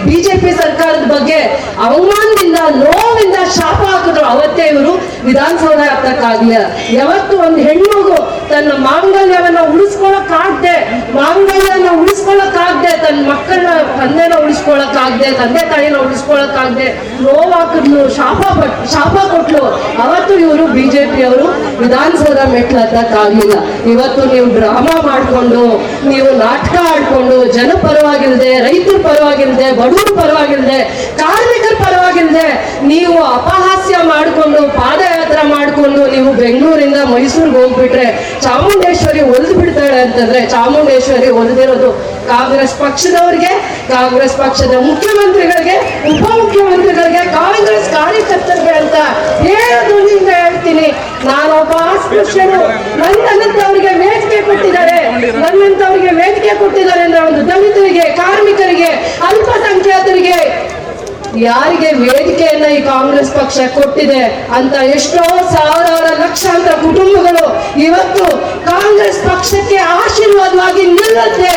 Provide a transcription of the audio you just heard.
BJP ಸರ್ಕಾರದ ಬಗ್ಗೆ ಅವಮಾನದಿಂದ ನೋವಿಂದ ಶಾಪ ಹಾಕಿದ್ರು. ಅವತ್ತೇ ಇವರು ವಿಧಾನಸೌಧ ಹತ್ತಕ್ಕಾಗ್ಲಿಲ್ಲ. ಯಾವತ್ತು ಒಂದು ಹೆಣ್ಮಗು ತನ್ನ ಮಾಂಗಲ್ಯವನ್ನ ಉಳಿಸ್ಕೊಳಕ್ಕಾಗ್ದೆ, ತನ್ನ ಮಕ್ಕಳನ್ನ ತಂದೆನ ಉಳಿಸ್ಕೊಳಕ್ಕಾಗ್ದೆ, ತಂದೆ ತಾಯಿನ ಉಳಿಸ್ಕೊಳಕ್ಕಾಗ್ದೆ ನೋವು ಹಾಕಿದ್ಲು, ಶಾಪ ಕೊಟ್ಲು. ಅವತ್ತು ಇವರು ಬಿಜೆಪಿ ಅವರು ವಿಧಾನಸೌಧ ಮೆಟ್ಲು ಹತ್ತಕ್ಕಾಗ್ಲಿಲ್ಲ. ಇವತ್ತು ನೀವು ಡ್ರಾಮಾ ಮಾಡ್ಕೊಂಡು, ನೀವು ನಾಟಕ ಆಡ್ಕೊಂಡು, ಜನ ಪರವಾಗಿಲ್ದೆ, ರೈತರ ಪರವಾಗಿಲ್ದೆ, ಬಡವರ ಪರವಾಗಿಲ್ದೆ, ಕಾರ್ಮಿಕರ ಪರವಾಗಿಲ್ದೆ ನೀವು ಅಪಹಾಸ್ಯ ಮಾಡಿಕೊಂಡು, ಪಾದಯಾತ್ರೆ ಮಾಡಿಕೊಂಡು ನೀವು ಬೆಂಗಳೂರಿಂದ ಮೈಸೂರಿಗೆ ಹೋಗ್ಬಿಟ್ರೆ ಚಾಮುಂಡೇಶ್ವರಿ ಒಲ್ದು ಬಿಡ್ತಾಳೆ ಅಂತಂದ್ರೆ, ಚಾಮುಂಡೇಶ್ವರಿ ಒಲ್ದಿರೋದು ಕಾಂಗ್ರೆಸ್ ಪಕ್ಷದವರಿಗೆ, ಕಾಂಗ್ರೆಸ್ ಪಕ್ಷದ ಮುಖ್ಯಮಂತ್ರಿಗಳಿಗೆ, ಉಪಮುಖ್ಯಮಂತ್ರಿಗಳಿಗೆ, ಕಾಂಗ್ರೆಸ್ ಕಾರ್ಯಕರ್ತರಿಗೆ ಅಂತ ಹೇಳೋದ್ರಿಂದ ಹೇಳ್ತೀನಿ. ನಾನೊಬ್ಬ ಅಸ್ಪೃಶ್ಯನು, ನನ್ನಂತವರಿಗೆ ವೇದಿಕೆ ಕೊಟ್ಟಿದ್ದಾರೆ ಅಂದ್ರೆ ಒಂದು ದಲಿತರಿಗೆ, ಕಾರ್ಮಿಕರಿಗೆ, ಅಲ್ಪಸಂಖ್ಯಾತರಿಗೆ ಯಾರಿಗೆ ವೇದಿಕೆಯನ್ನ ಈ ಕಾಂಗ್ರೆಸ್ ಪಕ್ಷ ಕೊಟ್ಟಿದೆ ಅಂತ ಎಷ್ಟೋ ಸಾವಿರಾರು ಲಕ್ಷಾಂತರ ಕುಟುಂಬಗಳು ಇವತ್ತು ಕಾಂಗ್ರೆಸ್ ಪಕ್ಷಕ್ಕೆ ಆಶೀರ್ವಾದವಾಗಿ ನಿಲ್ಲುತ್ತೆ.